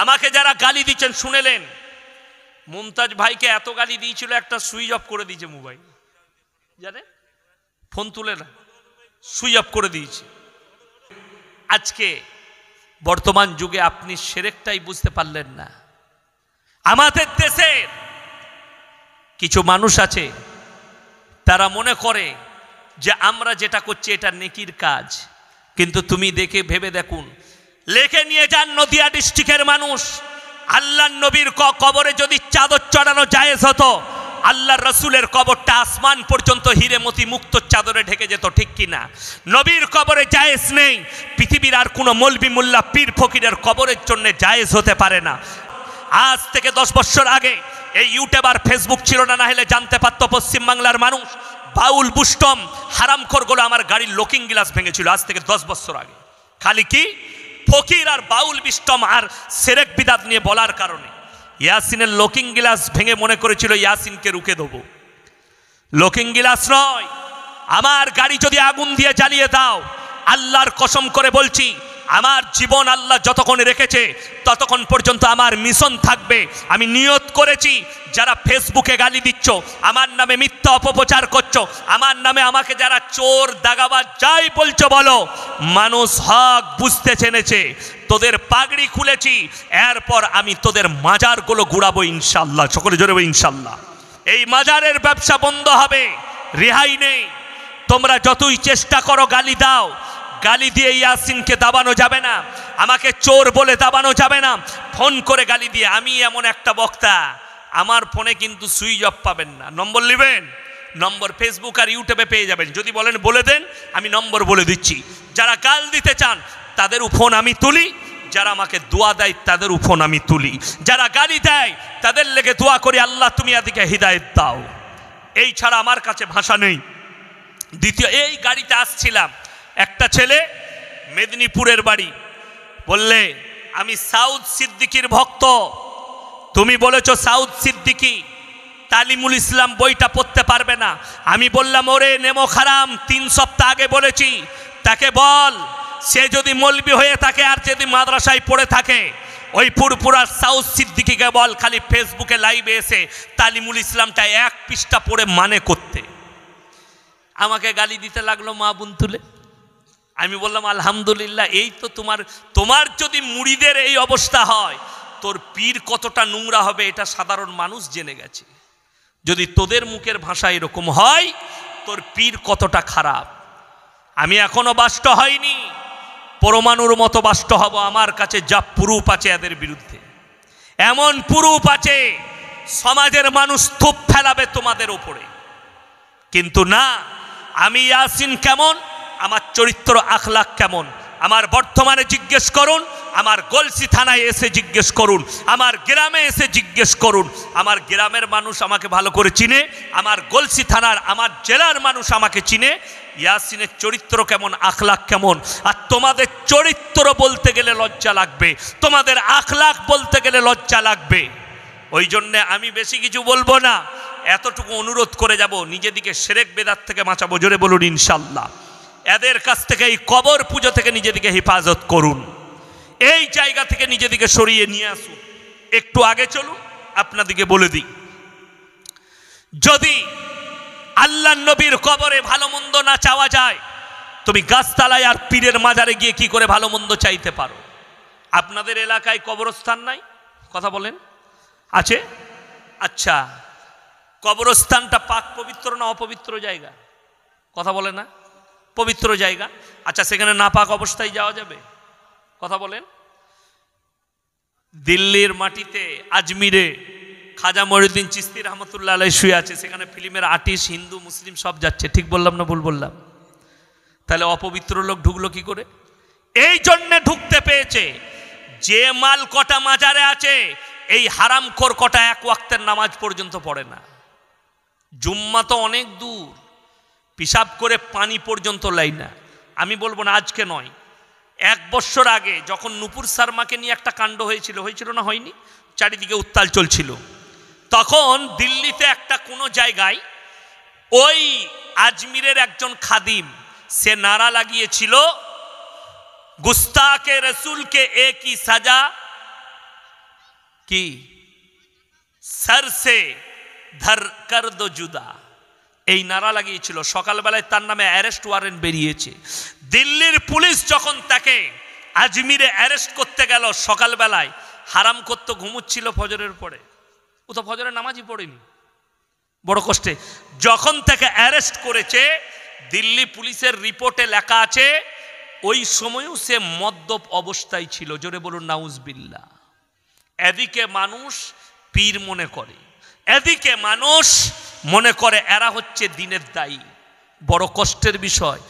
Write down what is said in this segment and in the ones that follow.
আমাকে যারা গালি দিচ্ছেন শুনেলেন, মুমতাজ ভাইকে এত গালি দিয়েছিল একটা সুইচ অফ করে দিয়েছে মোবাইল, জানে ফোন তুলে না, সুইচ অফ করে দিয়েছে। আজকে বর্তমান যুগে আপনি শিরকটাই বুঝতে পারলেন না। আমাদের দেশের কিছু মানুষ আছে তারা মনে করে যে আমরা যেটা করছি এটা নেকির কাজ, কিন্তু তুমি ভেবে দেখুন, লেখে নিয়ে যান নদিয়া ডিস্ট্রিক্টের মানুষ, আল্লাহর নবীর কবরে যদি চাদর চড়ানো জায়েজ হতো, আল্লাহর রসুলের কবরটা আসমান পর্যন্ত হিরে মতি মুক্ত চাদরে ঢেকে যেত, ঠিক কিনা? নবীর কবরে জায়েজ নেই, পৃথিবীর আর কোনো মৌলবি মোল্লা পীর ফকিরের কবরের জন্য জায়েজ হতে পারে না। আজ থেকে 10 বছর আগে এই ইউটিউব আর ফেসবুক ছিল না, না হলে জানতে পারতো পশ্চিমবাংলার মানুষ বাউল বুস্টম হারামখোরগুলো আমার গাড়ির লুকিং গ্লাস ভেঙেছিল আজ থেকে 10 বছর আগে, খালি কি ফকির আর বাউল বিষ্টম আর সেরেক বিদাত নিয়ে বলার কারণে। ইয়াসিনের লুকিং গ্লাস ভেঙে মনে করেছিল ইয়াসিনকে রুখে দেবো। লুকিং গ্লাস নয়, আমার গাড়ি যদি আগুন দিয়ে জ্বালিয়ে দাও, আল্লাহর কসম করে বলছি, আমার জীবন আল্লাহ যতক্ষণ রেখেছে ততক্ষণ পর্যন্ত আমার মিশন থাকবে। আমি নিয়ত করেছি, যারা ফেসবুকে গালি দিচ্ছ, আমার নামে মিথ্যা অপপ্রচার করছো, আমার নামে আমাকে যারা চোর দাগাবাজ যাই বলছো বলো, মানুষ হক বুঝতে চেনেছে, তোদের পাগড়ি খুলেছি, এরপর আমি তোদের মাজারগুলো ঘুরাবো ইনশাল্লাহ। সকলে জোরে বলো ইনশাল্লাহ। এই মাজারের ব্যবসা বন্ধ হবে, রেহাই নেই। তোমরা যতই চেষ্টা করো গালি দাও, গালি দিয়ে ইয়াসিনকে দাবানো যাবে না, আমাকে চোর বলে দাবানো যাবে না। ফোন করে গালি দিয়ে, আমি এমন একটা বক্তা, আমার ফোনে কিন্তু সুইচ অফ পাবেন না। নম্বর নেবেন, নম্বর ফেসবুক আর ইউটিউবে পেয়ে যাবেন। যদি বলেন বলে দেন, আমি নম্বর বলে দিচ্ছি। যারা গাল দিতে চান তাদের ফোন আমি তুলি, যারা আমাকে দোয়া দেয় তাদের ফোন আমি তুলি, যারা গালি দেয় তাদের লেগে দোয়া করি, আল্লাহ তুমি এদিকে হিদায়েত দাও। এই ছাড়া আমার কাছে ভাষা নেই। দ্বিতীয়, এই গাড়িতে আসছিলাম, একটা ছেলে মেদিনীপুরের বাড়ি, বললে আমি সাউদ সিদ্দিকির ভক্ত, তুমি বলেছো সাউদ সিদ্দিকি তালিমুল ইসলাম বইটা পড়তে পারবে না। আমি বললাম, ওরে নেমো খারাম, 3 সপ্তাহ আগে বলেছি, তাকে বল সে যদি মৌলবি হয়ে থাকে আর যদি মাদ্রাসায় পড়ে থাকে, ওই পুরপুরার সাউদ সিদ্দিকিকে বল খালি ফেসবুকে লাইভে এসে তালিমুল ইসলামটা 1 পৃষ্ঠা পড়ে মানে করতে। আমাকে গালি দিতে লাগলো মা বোন তুলে। আমি বললাম আলহামদুলিল্লাহ, এই তো তোমার যদি মুড়িদের এই অবস্থা হয়, তোর পীর কতটা নোংরা হবে এটা সাধারণ মানুষ জেনে গেছে। যদি তোদের মুখের ভাষা এরকম হয়, তোর পীর কতটা খারাপ। আমি এখনো বাষ্ট হয়নি, পরমাণুর মতো বাষ্ট হব। আমার কাছে যা প্রুফ আছে এদের বিরুদ্ধে, এমন প্রুফ আছে সমাজের মানুষ থুপ ফেলাবে তোমাদের উপরে। কিন্তু না, আমি ইয়াসিন কেমন, আমার চরিত্র আখলাক কেমন, আমার বর্তমানে জিজ্ঞেস করুন, আমার গলসি থানায় এসে জিজ্ঞেস করুন, আমার গ্রামে এসে জিজ্ঞেস করুন। আমার গ্রামের মানুষ আমাকে ভালো করে চিনে, আমার গলসি থানার, আমার জেলার মানুষ আমাকে চিনে। ইয়াসিনের চরিত্র কেমন, আখলাক কেমন। আর তোমাদের চরিত্র বলতে গেলে লজ্জা লাগবে, তোমাদের আখলাক বলতে গেলে লজ্জা লাগবে। ওই জন্যে আমি বেশি কিছু বলবো না, এতটুকু অনুরোধ করে যাব, নিজেদিকে শিরক বেদাত থেকে বাঁচাবো। জোরে বলুন ইনশাল্লাহ। এদের কাছ থেকে, এই কবর পুজো থেকে নিজেদিকে হেফাজত করুন, এই জায়গা থেকে নিজেদিকে সরিয়ে নিয়ে আসুন। একটু আগে চলুন, আপনাদিকে বলে দিই, যদি আল্লাহ নবীর কবরে ভালো মন্দ না চাওয়া যায়, তুমি গাছতলায় আর পীরের মাজারে গিয়ে কি করে ভালো মন্দ চাইতে পারো? আপনাদের এলাকায় কবরস্থান নাই? কথা বলেন, আছে? আচ্ছা, কবরস্থানটা পাক পবিত্র না অপবিত্র জায়গা? কথা বলে না, পবিত্র জায়গা। আচ্ছা, সেখানে নাপাক অবস্থায় যাওয়া যাবে? কথা বলেন। দিল্লির মাটিতে আজমিরে খাজা মঈনুদ্দিন চিশতি রহমতুল্লাহ আলাইহি শুয়ে আছে, সেখানে ফিল্মের আর্টিস্ট হিন্দু মুসলিম সব যাচ্ছে। ঠিক বললাম না ভুল বললাম? তাহলে অপবিত্র লোক ঢুকলো কি করে? এই জন্যে ঢুকতে পেয়েছে, যে মাল কটা মাজারে আছে, এই হারামখোর কটা 1 ওয়াক্তের নামাজ পর্যন্ত পড়ে না। জুম্মা তো অনেক দূর, পিসাব করে পানি পর্যন্ত লাই না। আমি বলবো না, আজকে নয়, 1 বছর আগে যখন নূপুর শর্মাকে নিয়ে একটা কাণ্ড হয়েছিল না, হয়নি? চারিদিকে উত্তাল চলছিল, তখন দিল্লিতে একটা কোনো জায়গায় ওই আজমিরের একজন খাদিম সে নারা লাগিয়েছিল, গুস্তাকে রসুলকে একই সাজা কি সর সে ধর কর দো জুদা, এই নারা লাগিয়েছিল। সকালবেলায় তার নামে অ্যারেস্ট ওয়ারেন্ট বেরিয়েছে। দিল্লির পুলিশ যখন তাকে আজমিরে অ্যারেস্ট করতে গেল সকালবেলায়, হারাম করতে ঘুমুচ্ছিল ফজরের পরে, ও তো ফজরের নামাজই পড়েনি, বড় কষ্টে যখন তাকে অ্যারেস্ট করেছে, দিল্লি পুলিশের রিপোর্টে লেখা আছে ওই সময়ও সে মদ্যপ অবস্থায় ছিল। জোরে বলুন নাউজবিল্লাহ। এদিকে মানুষ পীর মনে করে, এদিকে মানুষ মনে করে এরা হচ্ছে দিনের দায়ী। বড় কষ্টের বিষয়।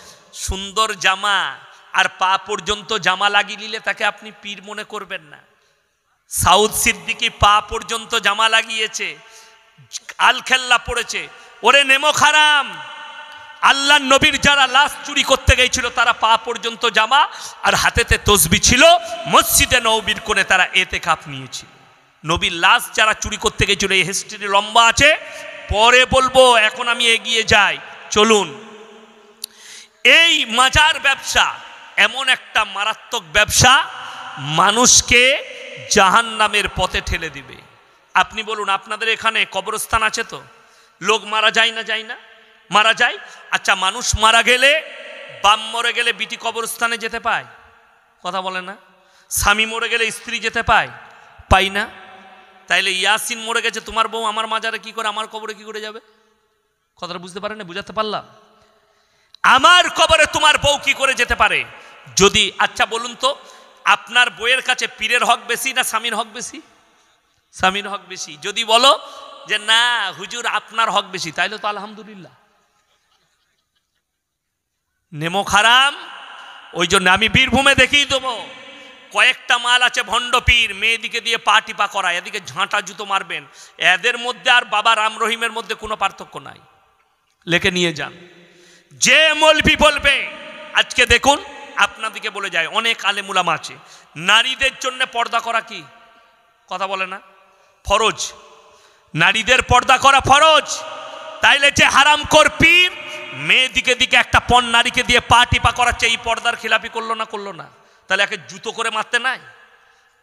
সুন্দর জামা আর পা পর্যন্ত জামা লাগিয়ে নিলে তাকে আপনি পীর মনে করবেন না। সাউদ সিদ্দিকী পা পর্যন্ত জামা লাগিয়েছে, আলখেল্লা পড়েছে, ওরে নেমক হারাম। আল্লাহ নবীর যারা লাশ চুরি করতে গিয়েছিল তারা পা পর্যন্ত জামা আর হাতেতে তসবি ছিল, মসজিদে নববীর কোণে তারা এতেকাফ নিয়েছিল। নবীর লাশ যারা চুরি করতে গিয়েছিল, এই হিস্ট্রি লম্বা আছে, পরে বলবো, এখন আমি এগিয়ে যাই, চলুন। এই মাজার ব্যবসা এমন একটা মারাত্মক ব্যবসা, মানুষকে জাহান্নামের পথে ঠেলে দিবে। আপনি বলুন, আপনাদের এখানে কবরস্থান আছে তো? লোক মারা যায় না, যায় না? মারা যায়। আচ্ছা, মানুষ মারা গেলে, বাপ মরে গেলে বিটি কবরস্থানে যেতে পায়? কথা বলে না। স্বামী মরে গেলে স্ত্রী যেতে পায়? পাই না। তাইলে ইয়াসিন মরে গেছে, তোমার বউ আমার মাজারে কি করে, আমার কবরে কি করে যাবে? কথাটা বুঝতে পারেন না? বুঝাতে পারলাম? আমার কবরে তোমার বউ কি করে যেতে পারে? যদি, আচ্ছা বলুন তো, আপনার বউয়ের কাছে পীরের হক বেশি না স্বামীর হক বেশি? স্বামীর হক বেশি। যদি বলো যে না হুজুর আপনার হক বেশি, তাইলে তো আলহামদুলিল্লাহ। নেমক হারাম। ওই জন্য আমি বীরভূমে দেখিয়ে দেবো, কয়েকটা মাল আছে ভণ্ড পীর, মেয়েদিকে দিয়ে পা টিপা করা, এদিকে ঝাঁটা জুতো মারবেন। এদের মধ্যে আর বাবা রাম রহিমের মধ্যে কোনো পার্থক্য নাই। লেখে নিয়ে যান। যে মৌলভী বলবে, আজকে দেখুন আপনাদিকে বলে যায়, অনেক আলেম উলামা আছে, নারীদের জন্য পর্দা করা কি? কথা বলে না? ফরজ। নারীদের পর্দা করা ফরজ। তাইলে যে হারামখোর পীর মেয়েদিকে দিকে একটা পণ নারীকে দিয়ে পা টিপা করাচ্ছে, এই পর্দার খিলাফি করলো না? করলো না। তাহলে একে জুতো করে মারতে নাই?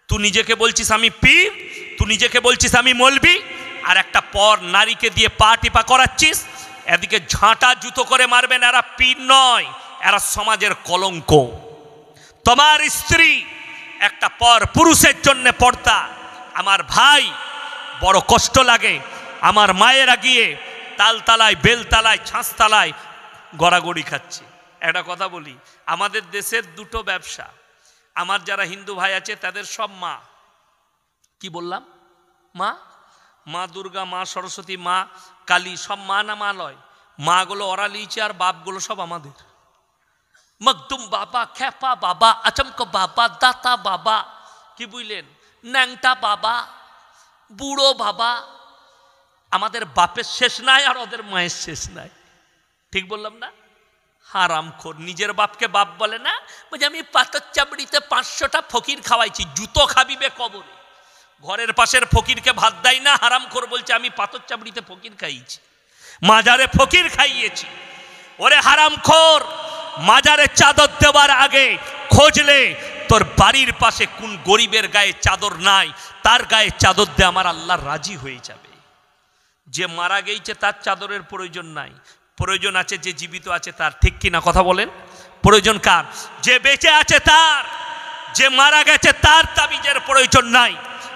তুই নিজেকে বলছিস আমি পীর, তুই নিজেকে বলছিস আমি মৌলভী, আর একটা পর নারীকে দিয়ে পা টিপা করাচ্ছিস, এদিকে ঝাঁটা জুতো করে মারবেন। এরা পীর নয়, এরা সমাজের কলঙ্ক। তোমার স্ত্রী একটা পর পুরুষের জন্য পর্দা। আমার ভাই, বড় কষ্ট লাগে, আমার মায়েরা গিয়ে তালতলায়, বেলতলায়, ছাঁচতলায় গড়াগড়ি খাচ্ছে। একটা কথা বলি, আমাদের দেশের দুটো ব্যবসা। আমার যারা হিন্দু ভাই আছে তাদের সব মা, কি বললাম, মা, মা দুর্গা, মা সরস্বতী, মা কালী, সব মা না মা লয়? মাগুলো ওরা লিয়েছে আর বাপগুলো সব আমাদের। মকদুম বাবা, খেপা বাবা, আচমক বাবা, দাতা বাবা, কি বুঝলেন, ন্যাংটা বাবা, বুড়ো বাবা। আমাদের বাপের শেষ নাই আর ওদের মায়ের শেষ নাই। ঠিক বললাম না? হারামখোর। নিজের বাপকে বাপ বলে না, বলছে আমি পাথর চাবড়িতে 500টা ফকির খাওয়াইছি। জুতো খাবিবে কবরে। ঘরের পাশের ফকিরকে ভাত দেয় না, হারামখোর বলছে আমি পাথর চাবড়িতে ফকির খাইয়েছি, মাজারে ফকির খাইয়েছি। ওরে হারামখোর, মাজারে চাদর দেওয়ার আগে খোঁজলে তোর বাড়ির পাশে কোন গরিবের গায়ে চাদর নাই, তার গায়ে চাদর দে, আমার আল্লাহ রাজি হয়ে যাবে। যে মারা গেছে তার চাদরের প্রয়োজন নাই, প্রয়োজন আছে যে জীবিত আছে তার। ঠিক কিনা কথা বলেন? প্রয়োজন কার? যে বেঁচে আছে তার। যে মারা গেছে তার তাবিজের প্রয়োজন নাই।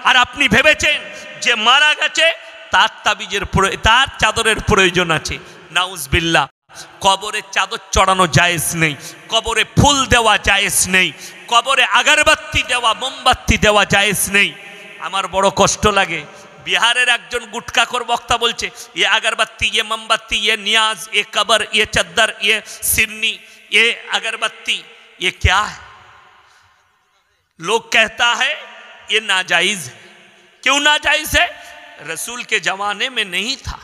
আর আপনি ভেবেছেন যে মারা গেছে তার তাবিজের, তার চাদরের প্রয়োজন আছে। নাউজবিল্লাহ। কবরে চাদর চড়ানো জায়েজ নেই, কবরে ফুল দেওয়া জায়েজ নেই, কবরে আগরবাতি দেওয়া, মোমবাতি দেওয়া জায়েজ নেই। আমার বড় কষ্ট লাগে, बिहारेर एकजन गुटखाखोर बक्ता बोलছে ये अगरबत्ती, ये मोमबत्ती, ये नियाज, ये कबर, ये चद्दर, ये सिरनी, ये अगरबत्ती, ये क्या है? लोग कहता है ये नाजायज है। क्यों नाजायज है? रसूल के जमाने में नहीं था,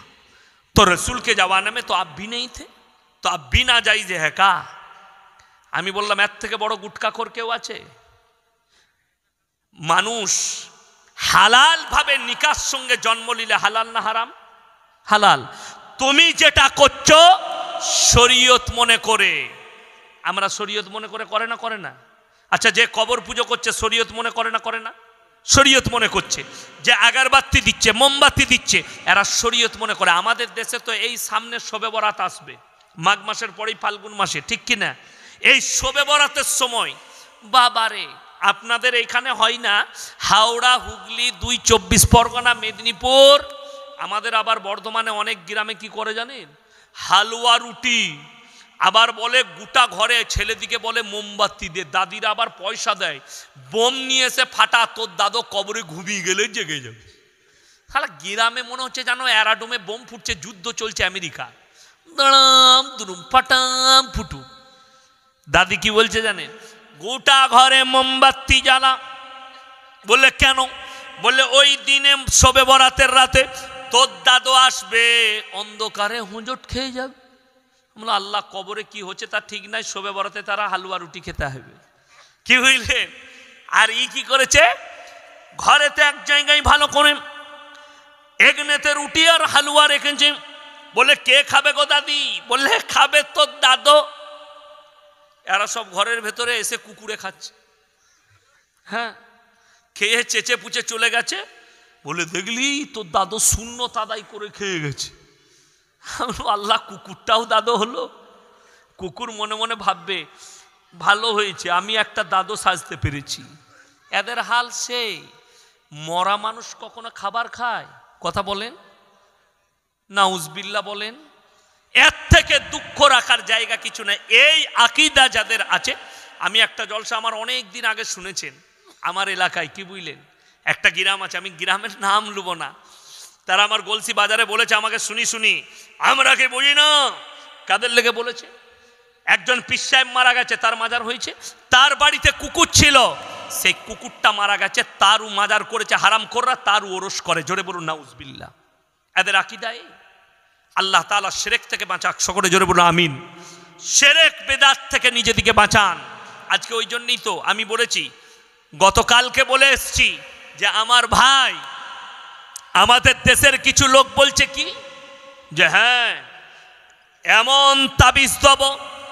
तो रसूल के जमाने में तो आप भी नहीं थे, तो आप भी नाजायज है का? আমি বললাম এর থেকে বড় গুটখাখোর কেউ আছে? মানুষ হালাল ভাবে নিকার সঙ্গে জন্ম নিলে হালাল না হারাম? হালাল। তুমি যেটা করছো শরীয়ত মনে করে, আমরা শরীয়ত মনে করে, করে না? করে না। আচ্ছা, যে কবর পুজো করছে শরীয়ত মনে করে না? করে না? শরীয়ত মনে করছে, যে আগরবাতি দিচ্ছে, মোমবাতি দিচ্ছে, এরা শরীয়ত মনে করে। আমাদের দেশে তো এই সামনে শবে বরাত আসবে, মাঘ মাসের পরেই ফাল্গুন মাসে, ঠিক কিনা? এই শবে বরাতের সময় বাবারে, আপনাদের এখানে হয় না? হাওড়া, হুগলি, 2 24 পরগনা, মেদিনীপুর, আমাদের আবার বর্ধমানে অনেক গ্রামে কি করে জানেন? হালুয়া রুটি, আবার বলে গোটা ঘরে, ছেলেদিকে বলে মোমবাতি দে, দাদিরা আবার পয়সা দেয়, বোম নিয়ে এসে ফাটা, তোর দাদু কবরে ঘুমিয়ে গেলে জেগে যাবে। তাহলে গ্রামে মনে হচ্ছে জানো অ্যারাডোমে বোম ফুটছে, যুদ্ধ চলছে আমেরিকা, দাঁড়াম দুরুম ফাটাম ফুটু। দাদি কি বলছে জানেন? গোটা ঘরে মোমবাতি জ্বালা। বললে কেন? বললে ওই দিনে শবে বরাতের রাতে তোর দাদু আসবে, অন্ধকারে হুঁজট খেয়ে যাবে। বললো আল্লাহ, কবরে কি হচ্ছে তার ঠিক নাই, শবে বরাতে তারা হালুয়া রুটি খেতে হবে। কি বুঝলেন? আর কি করেছে? ঘরেতে এক জায়গায় ভালো করে এগনেতে রুটি আর হালুয়া রেখেছে। বলে কে খাবে গো দাদি? বললে খাবে তোর দাদু। এরা সব ঘরের ভেতরে এসে কুকুরে খাচ্ছে। হ্যাঁ, খেয়ে চেঁচে পুচে চলে গেছে। বলে দেখলি তোর দাদু শূন্য তাদাই করে খেয়ে গেছে। আল্লাহ, কুকুরটাও দাদু হলো। কুকুর মনে মনে ভাববে ভালো হয়েছে আমি একটা দাদু সাজতে পেরেছি। এদের হাল সেই। মরা মানুষ কখনো খাবার খায়? কথা বলেন, নাউজবিল্লাহ বলেন। এর থেকে দুঃখ রাখার জায়গা কিছু নাই। এই আকীদা যাদের আছে, আমি একটা জলসা আমার অনেক দিন আগে শুনেছেন আমার এলাকায়, কি বুঝলেন? একটা গ্রাম আছে, আমি গ্রামের নাম লুব না, তারা আমার গলসি বাজারে বলেছে আমাকে, শুনি শুনি আমরা কে বুঝি না কাদের লেগে বলেছে। একজন পীর সাহেব মারা গেছে, তার মাজার হয়েছে, তার বাড়িতে কুকুর ছিল, সেই কুকুরটা মারা গেছে, তারও মাজার করেছে হারামখোররা, তারও ওরস করে। জোরে বলুন নাউজুবিল্লাহ। এদের আকীদা এই। আল্লাহ তাআলা শিরক থেকে বাঁচাক, সকলে জোরে বলুন আমিন। শিরক বিদআত থেকে নিজেদিকে বাঁচান। আজকে ওই জন্যই তো আমি বলেছি, গতকালকে বলে এসছি যে আমার ভাই, আমাদের দেশের কিছু লোক বলছে কি, যে হ্যাঁ এমন তাবিজ দেব,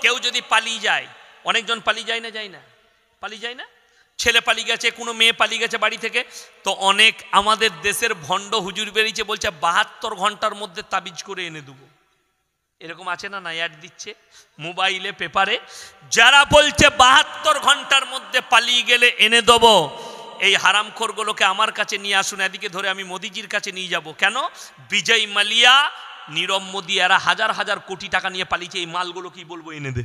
কেউ যদি পালিয়ে যায়, অনেকজন পালিয়ে যায় না, যায় না, পালিয়ে যায় না, ছেলে পালিয়ে গেছে, কোনো মেয়ে পালিয়ে গেছে বাড়ি থেকে, তো অনেক আমাদের দেশের ভণ্ড হুজুর বেরিয়েছে, বলছে 72 ঘন্টার মধ্যে তাবিজ করে এনে দেবো। এরকম আছে না? না, অ্যাড দিচ্ছে মোবাইলে, পেপারে, যারা বলছে 72 ঘন্টার মধ্যে পালিয়ে গেলে এনে দেবো, এই হারামখোরগুলোকে আমার কাছে নিয়ে আসুন, এদিকে ধরে আমি মোদিজির কাছে নিয়ে যাব। কেন? বিজয় মালিয়া, নীরব মোদি, এরা হাজার হাজার কোটি টাকা নিয়ে পালিয়েছে, এই মালগুলো কি বলবো এনে দে।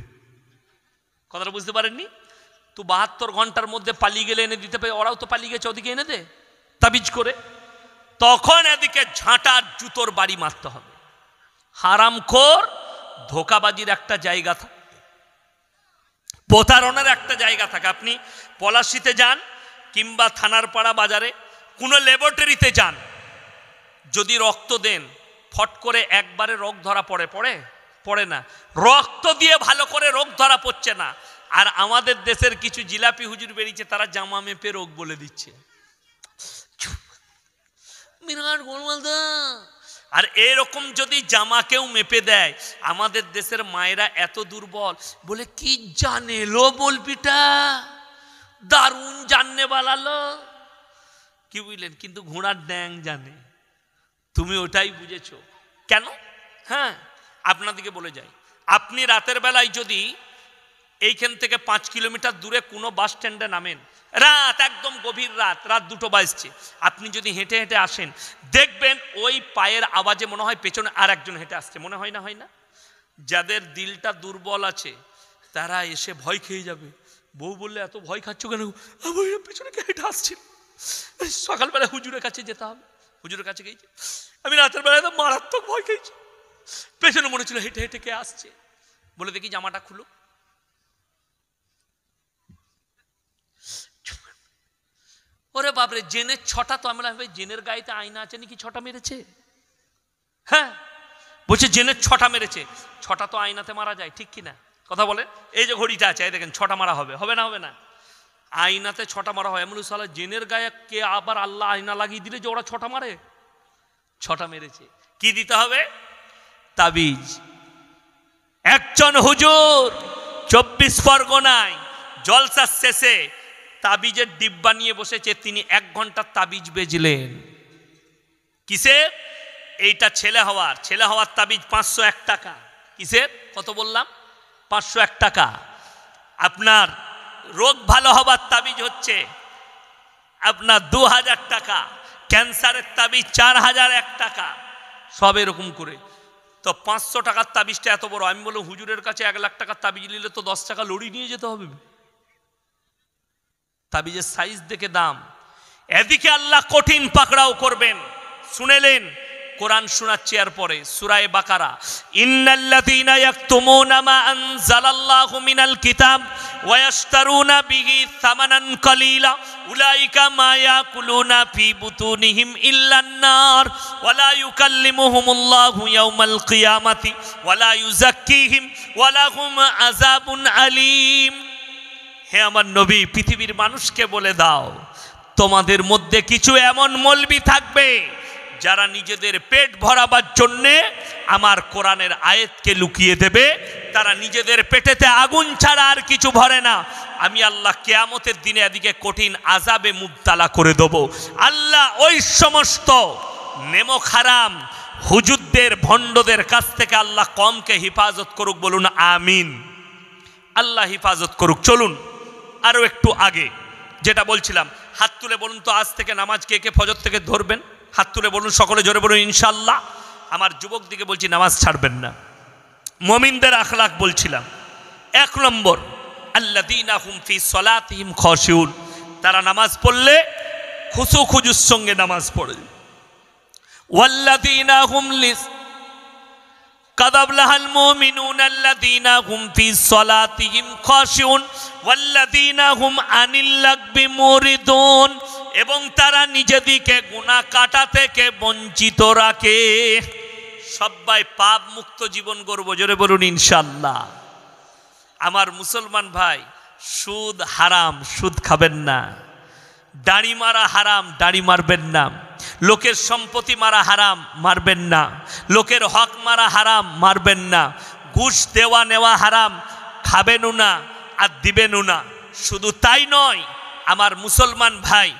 কথাটা বুঝতে পারেননি তো? 72 ঘন্টার মধ্যে পালিয়ে গেলে এনে দিতে পারে, ওরাও তো পালিয়ে গেছে, ওদিকে এনে দে তাবিজ করে। তখন এদিকে ঝাঁটার জুতোর বাড়ি মারতে হবে। হারামখোর, ধোকাবাজির একটা জায়গা থাকে, প্রতারণার একটা জায়গা থাকে। আপনি পলাশিতে যান কিংবা থানার পাড়া বাজারে কোনো ল্যাবরেটরিতে যান, যদি রক্ত দেন, ফট করে একবারে রোগ ধরা পড়ে না। রক্ত দিয়ে ভালো করে রোগ ধরা পড়ছে না। আর আমাদের দেশের কিছু জিলাপি হুজুর বেরিয়েছে, তারা জামা মেপে রোগ বলে দিচ্ছে। বিরাট গোলমাল। আর এরকম যদি জামা কেউ মেপে দেয়, আমাদের দেশের মায়েরা এত দুর্বল, বলে কি জানে লো বলবিটা, দারুণ জাননে বালালো, কি বুঝলেন? কিন্তু ঘোড়ার ড্যাং জানে। তুমি ওটাই বুঝেছো কেন? হ্যাঁ, আপনাদেরকে বলে যাই, আপনি রাতের বেলায় যদি এইখান থেকে 5 কিলোমিটার দূরে কোনো বাস স্ট্যান্ডে নামেন, রাত, একদম গভীর রাত, রাত 2টো বাজছে, আপনি যদি হেঁটে হেঁটে আসেন, দেখবেন ওই পায়ের আওয়াজে মনে হয় পেছনে আর একজন হেঁটে আসছে, মনে হয় না? হয় না? যাদের দিলটা দুর্বল আছে তারা এসে ভয় খেয়ে যাবে। বউ বললে এত ভয় খাচ্ছ কেন? পেছনে কে হেঁটে আসছে, সকালবেলা হুজুরের কাছে যেতে হবে। হুজুরের কাছে গেছি, আমি রাতের বেলায় তো মারাত্মক ভয় খেয়েছি, পেছনে মনে ছিল হেঁটে হেঁটে কে আসছে। বলে দেখি জামাটা খুলো, ওরে বাপরে, জেনের 6টা। তো আমরা ভাবি জেনের গায়েতে আয়না আছে নাকি 6টা মেরেছে। হ্যাঁ, বলছে জেনের 6টা মেরেছে। 6টা তো আয়নাতে মারা যায়, ঠিক কিনা? কথা বলে। এই যে ঘড়িটা আছে, এই দেখেন 6টা মারা হবে, হবে না? হবে না? আয়নাতে 6টা মারা হয়। এমন সালা জেনের গায়ে কে আবার আল্লাহ আয়না লাগিয়ে দিলে যে ওরা 6টা মারে? 6টা মেরেছে। কি দিতে হবে? তাবিজ। একজন হুজুর 24 পরগনায় জলসার শেষে তাবিজের ডিব্বা নিয়ে বসেছে, তিনি 1 ঘন্টার তাবিজ বেজলেন। কিসের? এইটা ছেলে হওয়ার তাবিজ 501 টাকা। কিসের? কত বললাম? 501 টাকা। আপনার রোগ ভালো হবার তাবিজ হচ্ছে আপনার 2000 টাকা। ক্যান্সারের তাবিজ 4001 টাকা। সব এরকম করে। তো 500 টাকার তাবিজটা এত বড়। আমি বললাম হুজুরের কাছে 1 লাখ টাকার তাবিজ নিলে তো 10 টাকা লড়ি নিয়ে যেতে হবে। তাবিজের সাইজ দেখে দাম। এদিকে আল্লাহ কঠিন পাকড়াও করবেন। শুনেলেন? কোরআন শোনাচ্ছি আর পরে সূরা বাকারা, ইন্নাল্লাযীনা ইয়াকতুমুনা মা আনজালাল্লাহু মিনাল কিতাব ওয়া ইয়াশতারুনা বিহি সামানান কালীলা উলাইকা মা ইয়াকুলুনা ফি বুতুনিহিম ইল্লান নার ওয়া লা ইউকাল্লিমুহুমুল্লাহু ইয়াওমাল কিয়ামাতি ওয়া লা ইউযাক্কিহিম ওয়া লাহুম আযাবুন আলীম। হে আমার নবী, পৃথিবীর মানুষকে বলে দাও, তোমাদের মধ্যে কিছু এমন মৌলবি থাকবে যারা নিজেদের পেট ভরাবার জন্যে আমার কোরআনের আয়াতকে লুকিয়ে দেবে। তারা নিজেদের পেটেতে আগুন ছাড়া আর কিছু ভরে না। আমি আল্লাহ কিয়ামতের দিনে এদিকে কঠিন আযাবে মুবতালা করে দেব। আল্লাহ ওই সমস্ত নেমক হারাম হুজুরদের ভণ্ডদের কাছ থেকে আল্লাহ কমকে হিফাজত করুক। বলুন আমিন। আল্লাহ হিফাজত করুক। চলুন আরো একটু আগে যেটা বলছিলাম, হাত তুলে বলুন তো আজ থেকে নামাজ কে কে ফজর থেকে ধরবেন? হাত তুলে বলুন, সকলে জোরে বলুন ইনশাআল্লাহ। আমার যুবক দিকে বলছি নামাজ ছাড়বেন না। মুমিনদের আখলাক বলছিলাম। 1 নম্বর, আল্লাযীনা হুম ফি সলাতিহিম খাশিউন, তারা নামাজ পড়লে খুশু খুজুর সঙ্গে নামাজ পড়ে। ওয়াল্লাযীনা হুম قد أفلح المؤمنون الذين هم في صلاتهم خاشعون والذين هم عن اللغو معرضون, এবং তারা নিজেদিকে গুনাহ কাটা থেকে বঞ্চিত রাখে। সবাই পাপ মুক্ত জীবন গড়ব, জোরে বলুন ইনশাআল্লাহ। আমার মুসলমান ভাই, সুদ হারাম, সুদ খাবেন না। দাড়ি মারা হারাম, দাড়ি মারবেন না। লোকের সম্পত্তি মারা হারাম, মারবেন না। লোকের হক মারা হারাম, মারবেন না। ঘুষ দেওয়া নেওয়া হারাম, খাবেনও না আর দিবেনও না। শুধু তাই নয় আমার মুসলমান ভাই,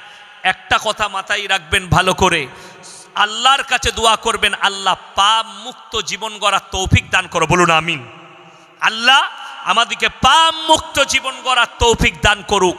একটা কথা মাথায় রাখবেন ভালো করে, আল্লাহর কাছে দোয়া করবেন, আল্লাহ পাপ মুক্ত জীবন গড়ার তৌফিক দান করো। বলুন আমিন। আল্লাহ আমাদেরকে পাপ মুক্ত জীবন গড়ার তৌফিক দান করুক।